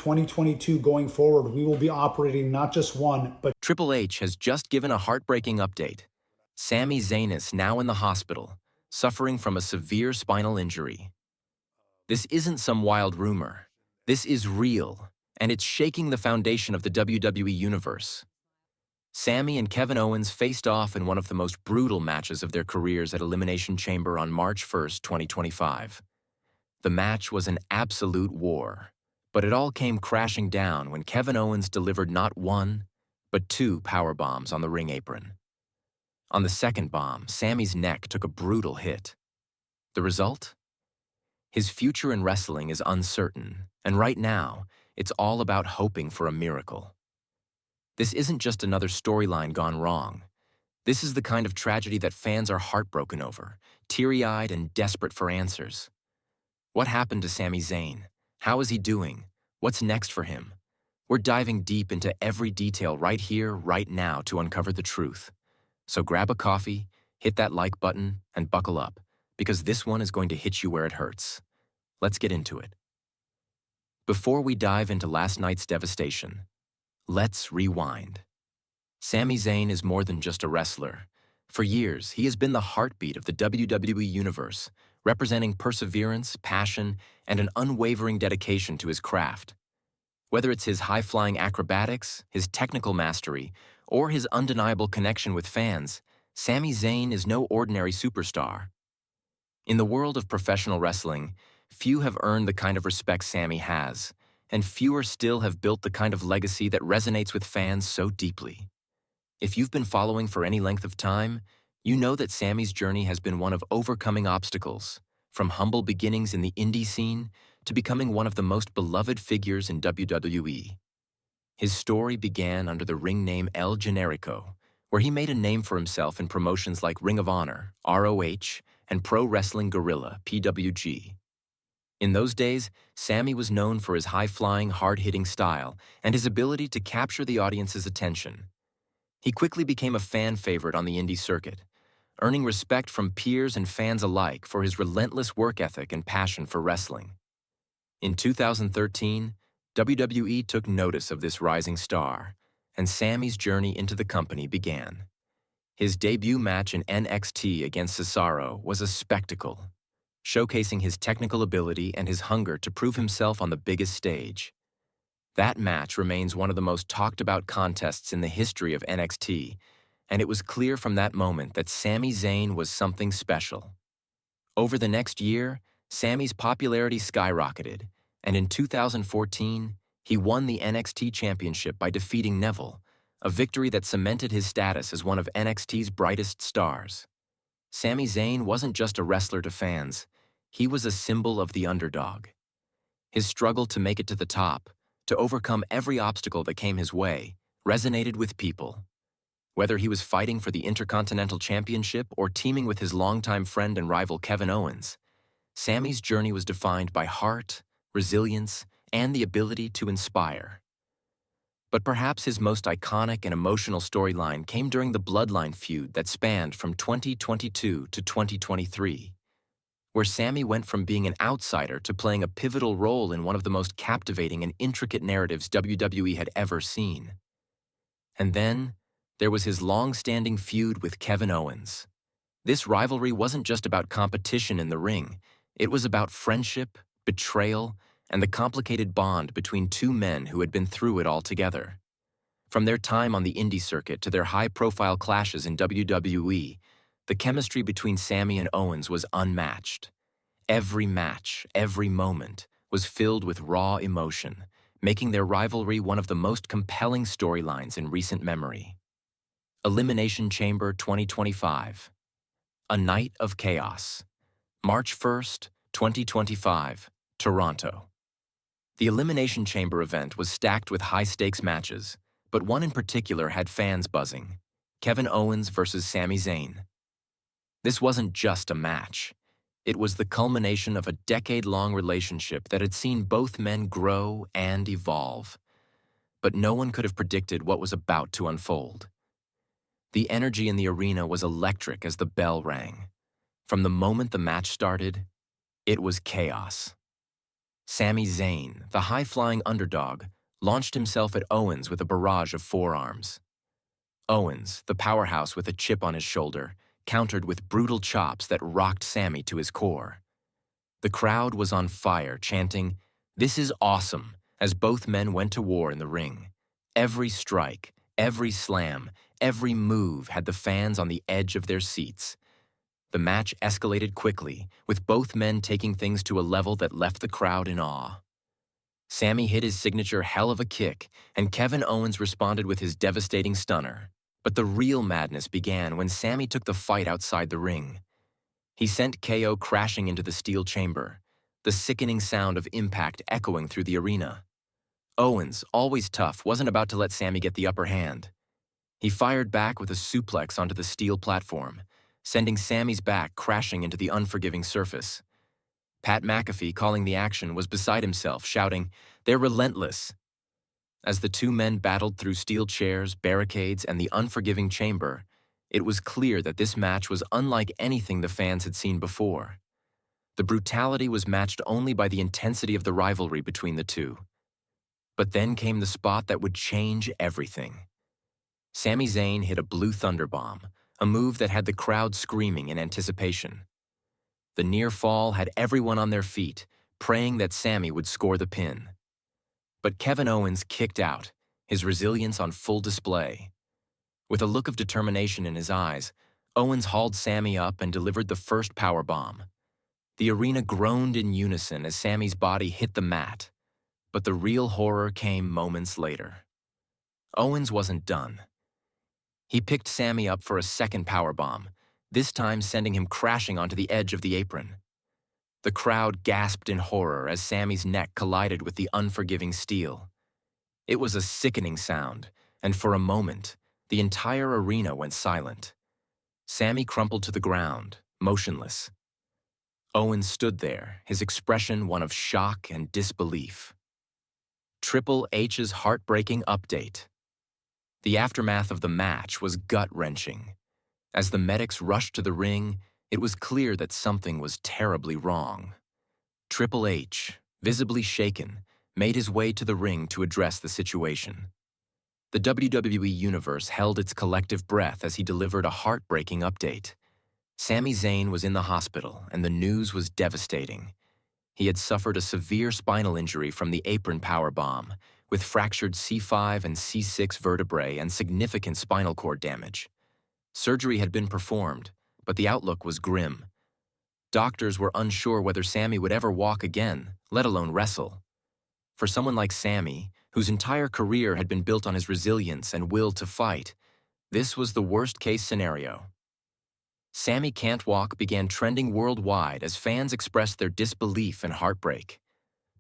2022 going forward, we will be operating not just one, but Triple H has just given a heartbreaking update. Sami Zayn'S now in the hospital, suffering from a severe spinal injury. This isn't some wild rumor. This is real, and it's shaking the foundation of the WWE Universe. Sami and Kevin Owens faced off in one of the most brutal matches of their careers at Elimination Chamber on March 1st, 2025. The match was an absolute war, but it all came crashing down when Kevin Owens delivered not one, but two power bombs on the ring apron. On the second bomb, Sami's neck took a brutal hit. The result? His future in wrestling is uncertain, and right now, it's all about hoping for a miracle. This isn't just another storyline gone wrong. This is the kind of tragedy that fans are heartbroken over, teary-eyed and desperate for answers. What happened to Sami Zayn? How is he doing? What's next for him? We're diving deep into every detail right here, right now to uncover the truth. So grab a coffee, hit that like button, and buckle up, because this one is going to hit you where it hurts. Let's get into it. Before we dive into last night's devastation, let's rewind. Sami Zayn is more than just a wrestler. For years, he has been the heartbeat of the WWE Universe, representing perseverance, passion, and an unwavering dedication to his craft. Whether it's his high-flying acrobatics, his technical mastery, or his undeniable connection with fans, Sami Zayn is no ordinary superstar. In the world of professional wrestling, few have earned the kind of respect Sami has, and fewer still have built the kind of legacy that resonates with fans so deeply. If you've been following for any length of time, you know that Sami's journey has been one of overcoming obstacles, from humble beginnings in the indie scene to becoming one of the most beloved figures in WWE. His story began under the ring name El Generico, where he made a name for himself in promotions like Ring of Honor, ROH, and Pro Wrestling Guerrilla, PWG. In those days, Sami was known for his high-flying, hard-hitting style and his ability to capture the audience's attention. He quickly became a fan favorite on the indie circuit, earning respect from peers and fans alike for his relentless work ethic and passion for wrestling. In 2013, WWE took notice of this rising star, and Sami's journey into the company began. His debut match in NXT against Cesaro was a spectacle, showcasing his technical ability and his hunger to prove himself on the biggest stage. That match remains one of the most talked-about contests in the history of NXT, and it was clear from that moment that Sami Zayn was something special. Over the next year, Sami's popularity skyrocketed, and in 2014, he won the NXT Championship by defeating Neville, a victory that cemented his status as one of NXT's brightest stars. Sami Zayn wasn't just a wrestler to fans, he was a symbol of the underdog. His struggle to make it to the top, to overcome every obstacle that came his way, resonated with people. Whether he was fighting for the Intercontinental Championship or teaming with his longtime friend and rival Kevin Owens, Sami's journey was defined by heart, resilience, and the ability to inspire. But perhaps his most iconic and emotional storyline came during the Bloodline feud that spanned from 2022 to 2023. Where Sami went from being an outsider to playing a pivotal role in one of the most captivating and intricate narratives WWE had ever seen. And then, there was his long-standing feud with Kevin Owens. This rivalry wasn't just about competition in the ring, it was about friendship, betrayal, and the complicated bond between two men who had been through it all together. From their time on the indie circuit to their high-profile clashes in WWE, the chemistry between Sami and Owens was unmatched. Every match, every moment, was filled with raw emotion, making their rivalry one of the most compelling storylines in recent memory. Elimination Chamber 2025. A Night of Chaos. March 1st, 2025, Toronto. The Elimination Chamber event was stacked with high-stakes matches, but one in particular had fans buzzing: Kevin Owens versus Sami Zayn. This wasn't just a match. It was the culmination of a decade-long relationship that had seen both men grow and evolve. But no one could have predicted what was about to unfold. The energy in the arena was electric as the bell rang. From the moment the match started, it was chaos. Sami Zayn, the high-flying underdog, launched himself at Owens with a barrage of forearms. Owens, the powerhouse with a chip on his shoulder, countered with brutal chops that rocked Sami to his core. The crowd was on fire, chanting, "This is awesome," as both men went to war in the ring. Every strike, every slam, every move had the fans on the edge of their seats. The match escalated quickly, with both men taking things to a level that left the crowd in awe. Sami hit his signature hell of a kick, and Kevin Owens responded with his devastating stunner. But the real madness began when Sami took the fight outside the ring. He sent KO crashing into the steel chamber, the sickening sound of impact echoing through the arena. Owens, always tough, wasn't about to let Sami get the upper hand. He fired back with a suplex onto the steel platform, sending Sami's back crashing into the unforgiving surface. Pat McAfee, calling the action, was beside himself, shouting, "They're relentless." As the two men battled through steel chairs, barricades, and the unforgiving chamber, it was clear that this match was unlike anything the fans had seen before. The brutality was matched only by the intensity of the rivalry between the two. But then came the spot that would change everything. Sami Zayn hit a blue thunder bomb, a move that had the crowd screaming in anticipation. The near fall had everyone on their feet, praying that Sami would score the pin. But Kevin Owens kicked out, his resilience on full display. With a look of determination in his eyes, Owens hauled Sami up and delivered the first powerbomb. The arena groaned in unison as Sami's body hit the mat. But the real horror came moments later. Owens wasn't done. He picked Sami up for a second powerbomb, this time sending him crashing onto the edge of the apron. The crowd gasped in horror as Sami's neck collided with the unforgiving steel. It was a sickening sound, and for a moment, the entire arena went silent. Sami crumpled to the ground, motionless. Owens stood there, his expression one of shock and disbelief. Triple H's heartbreaking update. The aftermath of the match was gut-wrenching. As the medics rushed to the ring, it was clear that something was terribly wrong. Triple H, visibly shaken, made his way to the ring to address the situation. The WWE Universe held its collective breath as he delivered a heartbreaking update. Sami Zayn was in the hospital, and the news was devastating. He had suffered a severe spinal injury from the apron powerbomb, with fractured C5 and C6 vertebrae and significant spinal cord damage. Surgery had been performed, but the outlook was grim. Doctors were unsure whether Sami would ever walk again, let alone wrestle. For someone like Sami, whose entire career had been built on his resilience and will to fight, this was the worst-case scenario. Sami Can't Walk began trending worldwide as fans expressed their disbelief and heartbreak.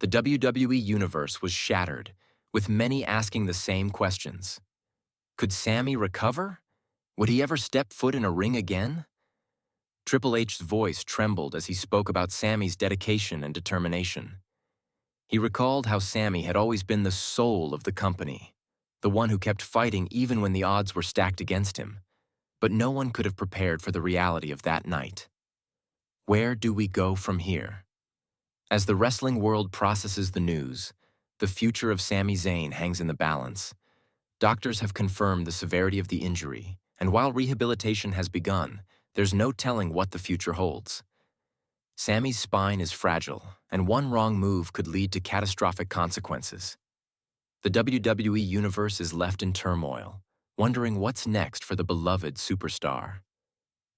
The WWE Universe was shattered, with many asking the same questions. Could Sami recover? Would he ever step foot in a ring again? Triple H's voice trembled as he spoke about Sami's dedication and determination. He recalled how Sami had always been the soul of the company, the one who kept fighting even when the odds were stacked against him. But no one could have prepared for the reality of that night. Where do we go from here? As the wrestling world processes the news, the future of Sami Zayn hangs in the balance. Doctors have confirmed the severity of the injury, and while rehabilitation has begun, there's no telling what the future holds. Sami's spine is fragile, and one wrong move could lead to catastrophic consequences. The WWE Universe is left in turmoil, wondering what's next for the beloved superstar.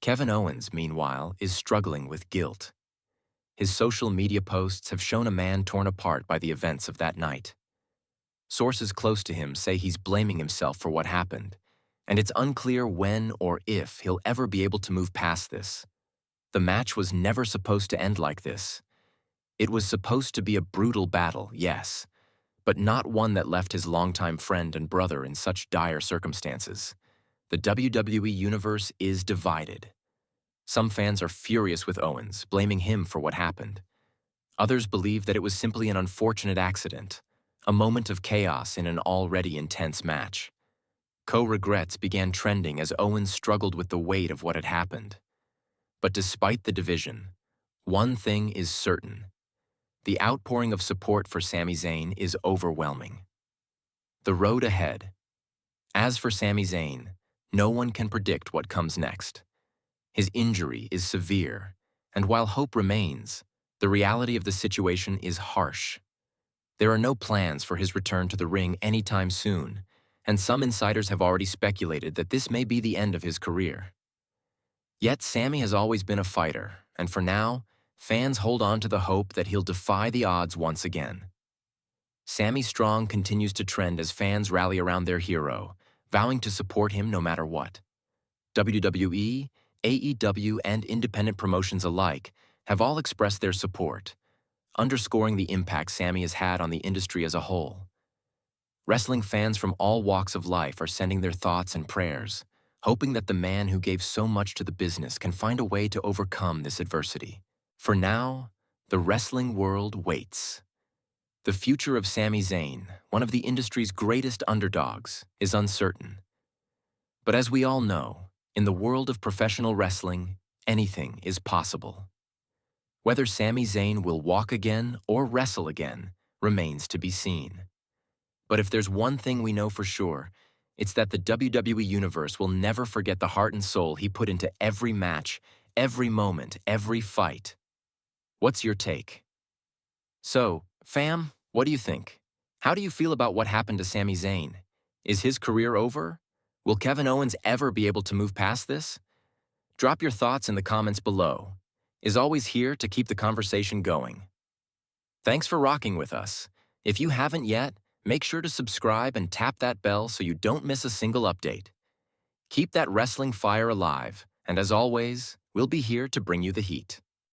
Kevin Owens, meanwhile, is struggling with guilt. His social media posts have shown a man torn apart by the events of that night. Sources close to him say he's blaming himself for what happened, and it's unclear when or if he'll ever be able to move past this. The match was never supposed to end like this. It was supposed to be a brutal battle, yes, but not one that left his longtime friend and brother in such dire circumstances. The WWE Universe is divided. Some fans are furious with Owens, blaming him for what happened. Others believe that it was simply an unfortunate accident, a moment of chaos in an already intense match. Co-regrets began trending as Owens struggled with the weight of what had happened. But despite the division, one thing is certain. The outpouring of support for Sami Zayn is overwhelming. The road ahead. As for Sami Zayn, no one can predict what comes next. His injury is severe, and while hope remains, the reality of the situation is harsh. There are no plans for his return to the ring anytime soon, and some insiders have already speculated that this may be the end of his career. Yet Sami has always been a fighter, and for now, fans hold on to the hope that he'll defy the odds once again. Sami Strong continues to trend as fans rally around their hero, vowing to support him no matter what. WWE, AEW, and independent promotions alike have all expressed their support, underscoring the impact Sami has had on the industry as a whole. Wrestling fans from all walks of life are sending their thoughts and prayers, hoping that the man who gave so much to the business can find a way to overcome this adversity. For now, the wrestling world waits. The future of Sami Zayn, one of the industry's greatest underdogs, is uncertain. But as we all know, in the world of professional wrestling, anything is possible. Whether Sami Zayn will walk again or wrestle again remains to be seen. But if there's one thing we know for sure, it's that the WWE Universe will never forget the heart and soul he put into every match, every moment, every fight. What's your take? So, fam, what do you think? How do you feel about what happened to Sami Zayn? Is his career over? Will Kevin Owens ever be able to move past this? Drop your thoughts in the comments below. Is always here to keep the conversation going. Thanks for rocking with us. If you haven't yet, make sure to subscribe and tap that bell so you don't miss a single update. Keep that wrestling fire alive, and as always, we'll be here to bring you the heat.